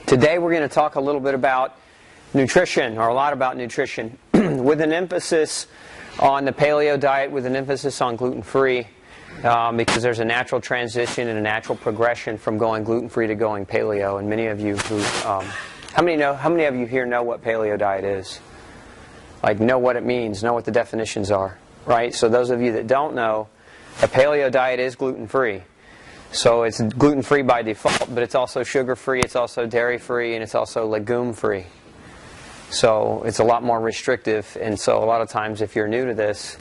Today we're going to talk a little bit about nutrition, or a lot about nutrition, with an emphasis on the paleo diet, with an emphasis on gluten-free, because there's a natural transition and a natural progression from going gluten-free to going paleo. And many of you who, how many of you here know what paleo diet is? Like, know what it means, know what the definitions are, right? So those of you that don't know, a paleo diet is gluten-free. So it's gluten-free by default, but it's also sugar-free, it's also dairy-free, and it's also legume-free. So it's a lot more restrictive, and so a lot of times if you're new to this,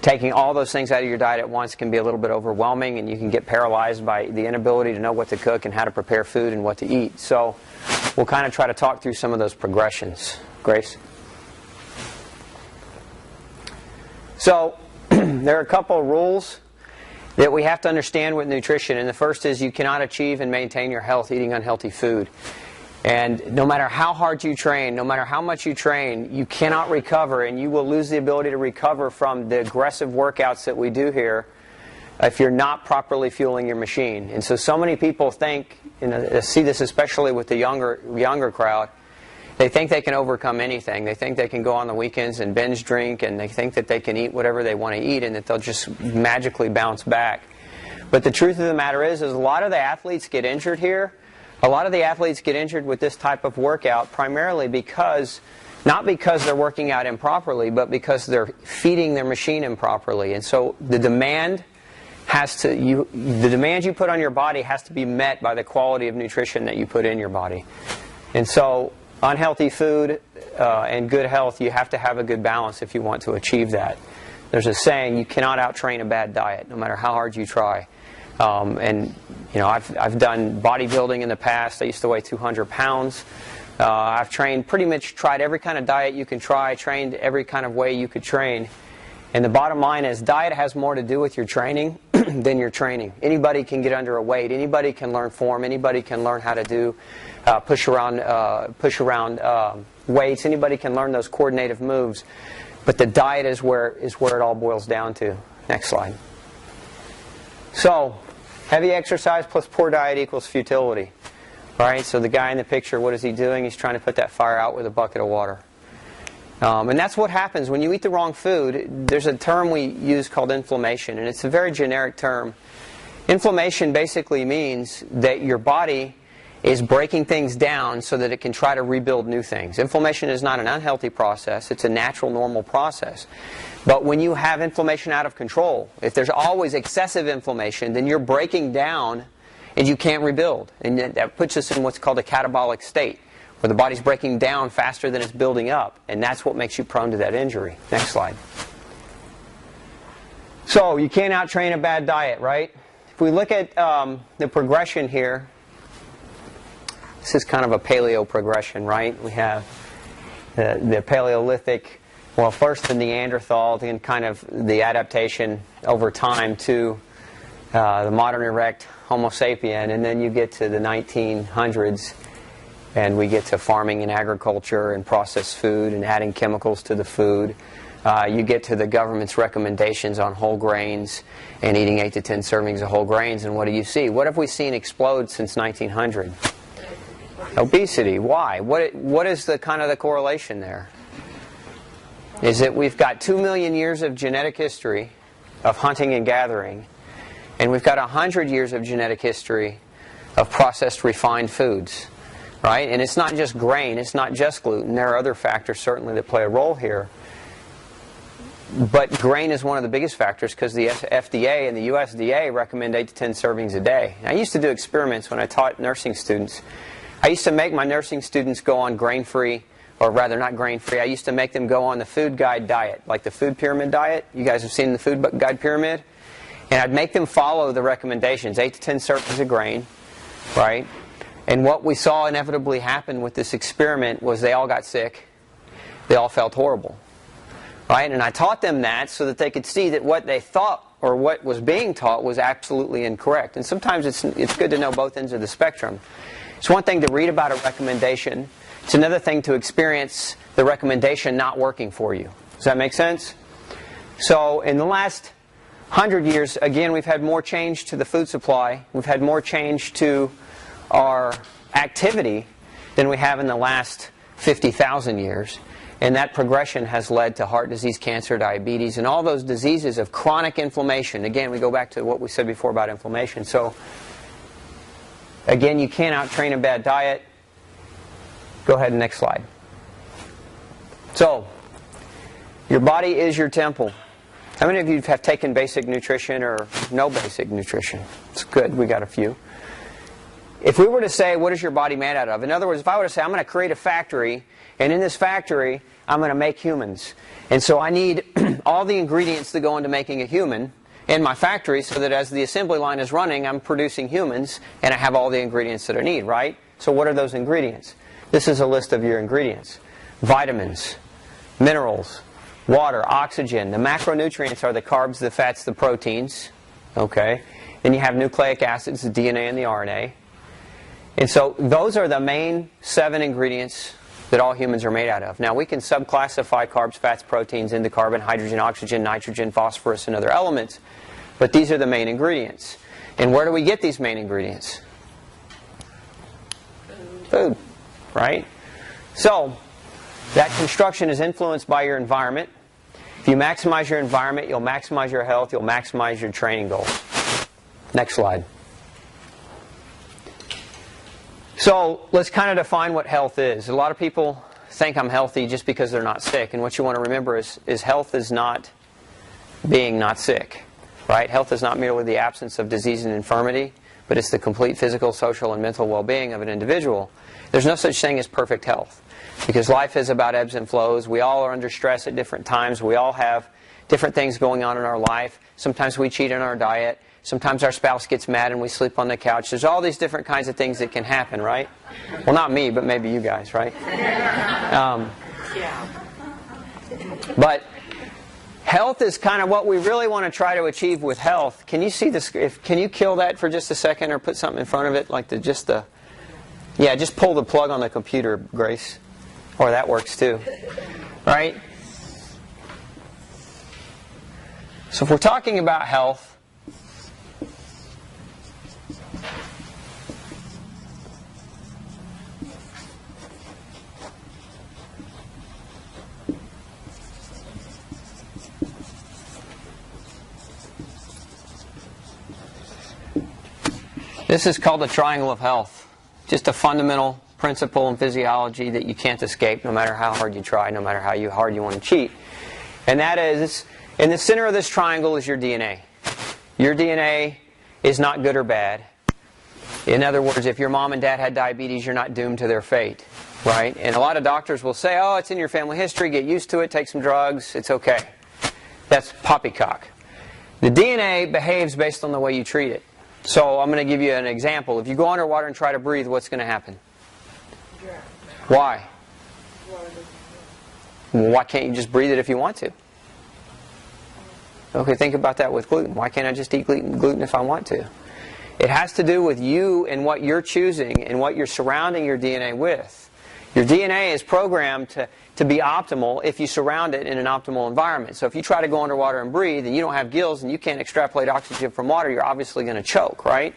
taking all those things out of your diet at once can be a little bit overwhelming, and you can get paralyzed by the inability to know what to cook and how to prepare food and what to eat. So we'll kind of try to talk through some of those progressions. Grace? So there are a couple of rules that we have to understand with nutrition, and the first is you cannot achieve and maintain your health eating unhealthy food. And no matter how hard you train, no matter how much you train, you cannot recover, and you will lose the ability to recover from the aggressive workouts that we do here if you're not properly fueling your machine. And so many people think, and I see this especially with the younger crowd, they think they can overcome anything. They think they can go on the weekends and binge drink, and they think that they can eat whatever they want to eat and that they'll just magically bounce back. But the truth of the matter is a lot of the athletes get injured here. A lot of the athletes get injured with this type of workout primarily because, not because they're working out improperly, but because they're feeding their machine improperly. And so the demand you put on your body has to be met by the quality of nutrition that you put in your body. And so unhealthy food and good health, you have to have a good balance if you want to achieve that. There's a saying, you cannot out-train a bad diet, no matter how hard you try. And you know, I've done bodybuilding in the past. I used to weigh 200 pounds. I've trained, pretty much tried every kind of diet you can try, trained every kind of way you could train. And the bottom line is, diet has more to do with your training than your training. Anybody can get under a weight. Anybody can learn form. Anybody can learn how to do push around weights. Anybody can learn those coordinative moves. But the diet is where it all boils down to. Next slide. So, heavy exercise plus poor diet equals futility. All right, so the guy in the picture, what is he doing? He's trying to put that fire out with a bucket of water. And that's what happens when you eat the wrong food. There's a term we use called inflammation, and it's a very generic term. Inflammation basically means that your body is breaking things down so that it can try to rebuild new things. Inflammation is not an unhealthy process. It's a natural, normal process. But when you have inflammation out of control, if there's always excessive inflammation, then you're breaking down and you can't rebuild. And that puts us in what's called a catabolic state, where the body's breaking down faster than it's building up. And that's what makes you prone to that injury. Next slide. So, you can't out-train a bad diet, right? If we look at the progression here, this is kind of a paleo progression, right? We have the Paleolithic, well, first the Neanderthal, then kind of the adaptation over time to the modern erect Homo sapien, and then you get to the 1900s, and we get to farming and agriculture and processed food and adding chemicals to the food. You get to the government's recommendations on whole grains and eating 8 to 10 servings of whole grains, and what do you see? What have we seen explode since 1900? Obesity. Why? What is the kind of the correlation there? Is that we've got 2 million years of genetic history of hunting and gathering, and we've got 100 years of genetic history of processed refined foods, right? And it's not just grain, it's not just gluten. There are other factors certainly that play a role here. But grain is one of the biggest factors because the FDA and the USDA recommend 8 to 10 servings a day. I used to do experiments when I taught nursing students. I used to make my nursing students go on grain-free, or rather not grain-free, I used to make them go on the food guide diet, like the food pyramid diet. You guys have seen the food guide pyramid? And I'd make them follow the recommendations, 8 to 10 servings of grain, right? And what we saw inevitably happen with this experiment was they all got sick. They all felt horrible, right? And I taught them that so that they could see that what they thought or what was being taught was absolutely incorrect. And sometimes it's good to know both ends of the spectrum. It's one thing to read about a recommendation. It's another thing to experience the recommendation not working for you. Does that make sense? So in the last 100 years, again, we've had more change to the food supply. We've had more change to our activity than we have in the last 50,000 years. And that progression has led to heart disease, cancer, diabetes, and all those diseases of chronic inflammation. Again, we go back to what we said before about inflammation. So, again, you can't out-train a bad diet. Go ahead, next slide. So, your body is your temple. How many of you have taken basic nutrition or no basic nutrition? It's good, we got a few. If we were to say, what is your body made out of? In other words, if I were to say, I'm going to create a factory, and in this factory, I'm going to make humans. And so I need all the ingredients that go into making a human in my factory so that as the assembly line is running, I'm producing humans, and I have all the ingredients that I need, right? So what are those ingredients? This is a list of your ingredients. Vitamins, minerals, water, oxygen. The macronutrients are the carbs, the fats, the proteins. Okay. Then you have nucleic acids, the DNA and the RNA. And so those are the main 7 ingredients that all humans are made out of. Now we can subclassify carbs, fats, proteins into carbon, hydrogen, oxygen, nitrogen, phosphorus, and other elements. But these are the main ingredients. And where do we get these main ingredients? Food. Right? So, that construction is influenced by your environment. If you maximize your environment, you'll maximize your health, you'll maximize your training goals. Next slide. So, let's kind of define what health is. A lot of people think I'm healthy just because they're not sick. And what you want to remember is health is not being not sick. Right? Health is not merely the absence of disease and infirmity, but it's the complete physical, social, and mental well-being of an individual. There's no such thing as perfect health. Because life is about ebbs and flows. We all are under stress at different times. We all have different things going on in our life. Sometimes we cheat on our diet. Sometimes our spouse gets mad and we sleep on the couch. There's all these different kinds of things that can happen, right? Well, not me, but maybe you guys, right? But health is kind of what we really want to try to achieve with health. Can you see this? Can you kill that for just a second or put something in front of it? Like just pull the plug on the computer, Grace. Or that works too. Right? So if we're talking about health, this is called the triangle of health. Just a fundamental principle in physiology that you can't escape no matter how hard you try, no matter how hard you want to cheat. And that is, in the center of this triangle is your DNA. Your DNA is not good or bad. In other words, if your mom and dad had diabetes, you're not doomed to their fate. Right? And a lot of doctors will say, oh, it's in your family history, get used to it, take some drugs, it's okay. That's poppycock. The DNA behaves based on the way you treat it. So I'm going to give you an example. If you go underwater and try to breathe, what's going to happen? Why? Well, why can't you just breathe it if you want to? Okay, think about that with gluten. Why can't I just eat gluten if I want to? It has to do with you and what you're choosing and what you're surrounding your DNA with. Your DNA is programmed to be optimal if you surround it in an optimal environment. So if you try to go underwater and breathe and you don't have gills and you can't extrapolate oxygen from water, you're obviously going to choke, right?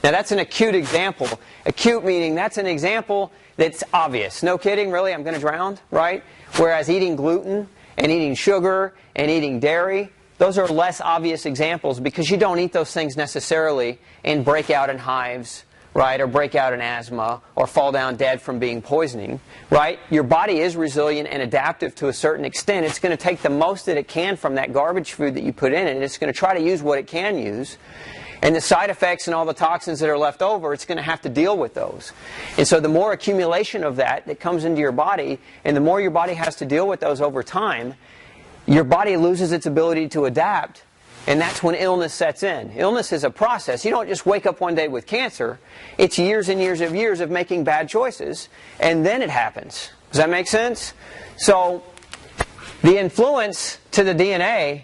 Now that's an acute example. Acute meaning that's an example that's obvious. No kidding, really, I'm going to drown, right? Whereas eating gluten and eating sugar and eating dairy, those are less obvious examples because you don't eat those things necessarily and break out in hives, right, or break out in asthma, or fall down dead from being poisoning, right? Your body is resilient and adaptive to a certain extent. It's going to take the most that it can from that garbage food that you put in it, and it's going to try to use what it can use. And the side effects and all the toxins that are left over, it's going to have to deal with those. And so the more accumulation of that comes into your body, and the more your body has to deal with those over time, your body loses its ability to adapt. And that's when illness sets in. Illness is a process. You don't just wake up one day with cancer. It's years and years of making bad choices, and then it happens. Does that make sense? So, the influence to the DNA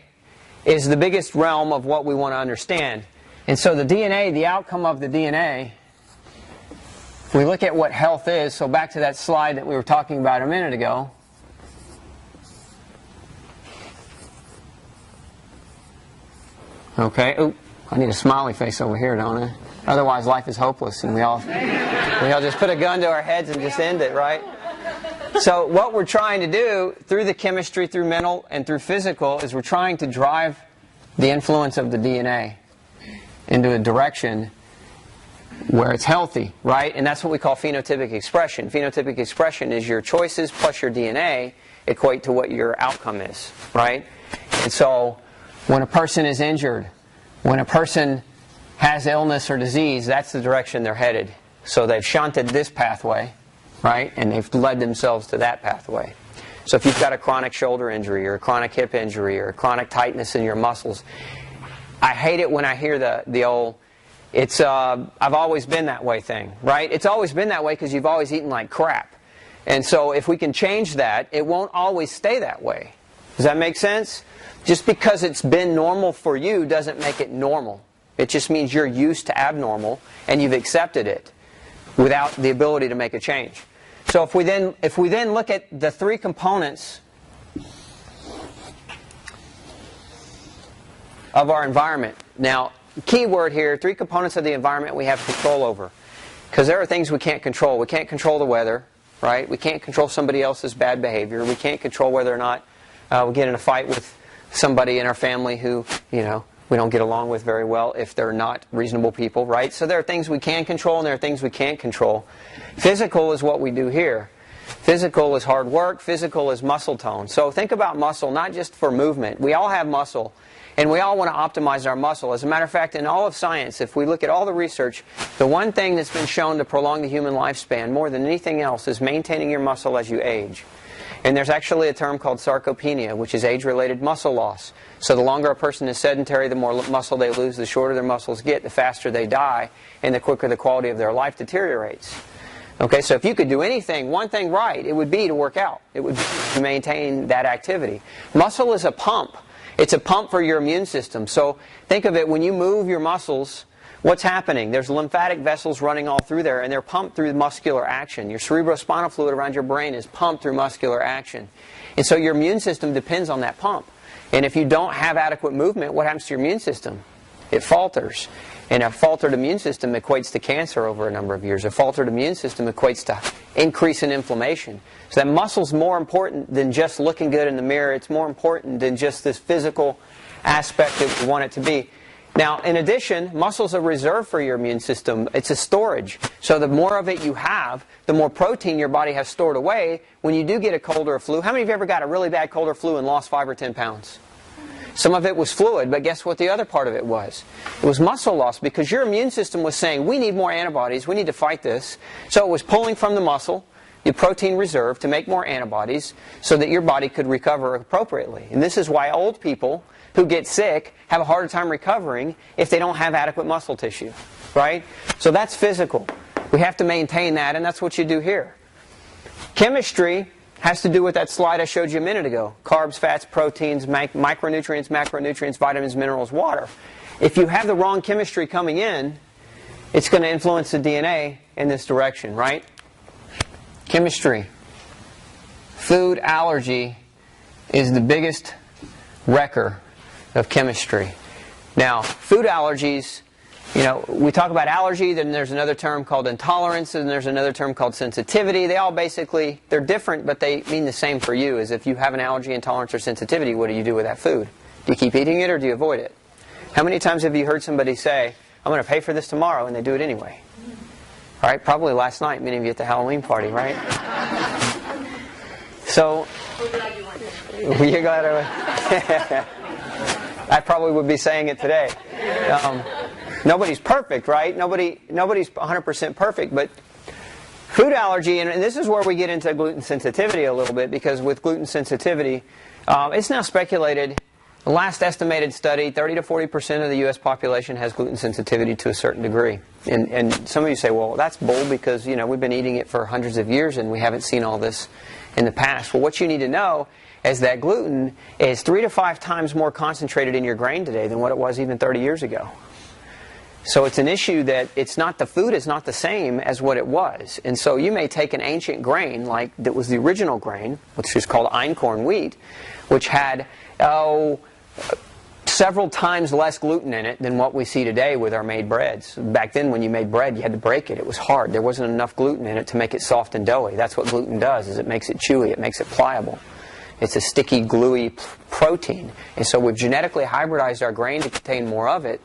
is the biggest realm of what we want to understand. And so the DNA, the outcome of the DNA, if we look at what health is, so back to that slide that we were talking about a minute ago, Okay. Ooh, I need a smiley face over here, don't I? Otherwise, life is hopeless, and we all just put a gun to our heads and just end it, right? So what we're trying to do through the chemistry, through mental, and through physical is we're trying to drive the influence of the DNA into a direction where it's healthy, right? And that's what we call phenotypic expression. Phenotypic expression is your choices plus your DNA equate to what your outcome is, right? And so when a person is injured, when a person has illness or disease, that's the direction they're headed. So they've shunted this pathway, right? And they've led themselves to that pathway. So if you've got a chronic shoulder injury or a chronic hip injury or a chronic tightness in your muscles, I hate it when I hear the old, it's I've always been that way thing, right? It's always been that way because you've always eaten like crap. And so if we can change that, it won't always stay that way. Does that make sense? Just because it's been normal for you doesn't make it normal. It just means you're used to abnormal and you've accepted it without the ability to make a change. So if we then look at the three components of our environment. Now, key word here, three components of the environment we have control over. Because there are things we can't control. We can't control the weather, right? We can't control somebody else's bad behavior. We can't control whether or not we get in a fight with somebody in our family who, we don't get along with very well if they're not reasonable people, right? So there are things we can control and there are things we can't control. Physical is what we do here. Physical is hard work. Physical is muscle tone. So think about muscle, not just for movement. We all have muscle, and we all want to optimize our muscle. As a matter of fact, in all of science, if we look at all the research, the one thing that's been shown to prolong the human lifespan more than anything else is maintaining your muscle as you age. And there's actually a term called sarcopenia, which is age-related muscle loss. So the longer a person is sedentary, the more muscle they lose, the shorter their muscles get, the faster they die, and the quicker the quality of their life deteriorates. Okay, so if you could do anything, one thing right, it would be to work out. It would be to maintain that activity. Muscle is a pump. It's a pump for your immune system. So think of it, when you move your muscles, what's happening? There's lymphatic vessels running all through there, and they're pumped through muscular action. Your cerebrospinal fluid around your brain is pumped through muscular action. And so your immune system depends on that pump. And if you don't have adequate movement, what happens to your immune system? It falters. And a faltered immune system equates to cancer over a number of years. A faltered immune system equates to increase in inflammation. So that muscle's more important than just looking good in the mirror. It's more important than just this physical aspect that we want it to be. Now, in addition, muscle's a reserve for your immune system. It's a storage. So the more of it you have, the more protein your body has stored away when you do get a cold or a flu. How many of you ever got a really bad cold or flu and lost 5 or 10 pounds? Some of it was fluid, but guess what the other part of it was? It was muscle loss, because your immune system was saying, we need more antibodies, we need to fight this. So it was pulling from the muscle, your protein reserve, to make more antibodies so that your body could recover appropriately. And this is why old people who get sick have a harder time recovering if they don't have adequate muscle tissue, right? So that's physical. We have to maintain that, and that's what you do here. Chemistry has to do with that slide I showed you a minute ago. Carbs, fats, proteins, micronutrients, macronutrients, vitamins, minerals, water. If you have the wrong chemistry coming in, it's going to influence the DNA in this direction, right? Chemistry. Food allergy is the biggest wrecker of chemistry. Now, food allergies, we talk about allergy, then there's another term called intolerance, and there's another term called sensitivity. They all basically, they're different, but they mean the same for you. Is if you have an allergy, intolerance, or sensitivity, what do you do with that food? Do you keep eating it or do you avoid it? How many times have you heard somebody say, I'm going to pay for this tomorrow, and they do it anyway? All right, probably last night, many of you at the Halloween party, right? So, you're glad I probably would be saying it today. Nobody's perfect, right? Nobody's 100% perfect, but food allergy, and this is where we get into gluten sensitivity a little bit, because with gluten sensitivity, it's now speculated, the last estimated study, 30 to 40% of the U.S. population has gluten sensitivity to a certain degree. And some of you say, well, that's bold because, we've been eating it for hundreds of years and we haven't seen all this in the past. Well, what you need to know is that gluten is 3 to 5 times more concentrated in your grain today than what it was even 30 years ago. So it's an issue that the food is not the same as what it was. And so you may take an ancient grain, like that was the original grain, which is called einkorn wheat, which had, several times less gluten in it than what we see today with our made breads. Back then when you made bread you had to break it. It was hard. There wasn't enough gluten in it to make it soft and doughy. That's what gluten does, is it makes it chewy, it makes it pliable. It's a sticky, gluey protein. And so we've genetically hybridized our grain to contain more of it.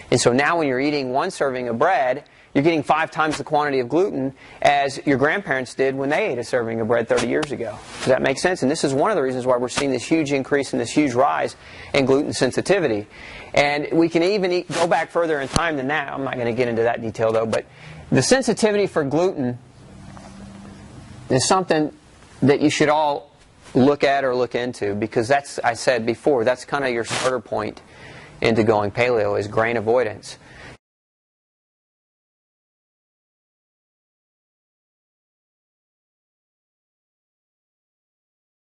And so now when you're eating one serving of bread, you're getting 5 times the quantity of gluten as your grandparents did when they ate a serving of bread 30 years ago. Does that make sense? And this is one of the reasons why we're seeing this huge increase and this huge rise in gluten sensitivity. And we can even go back further in time than that. I'm not going to get into that detail though, but the sensitivity for gluten is something that you should all look at or look into, because that's, I said before, that's kind of your starter point into going paleo, is grain avoidance.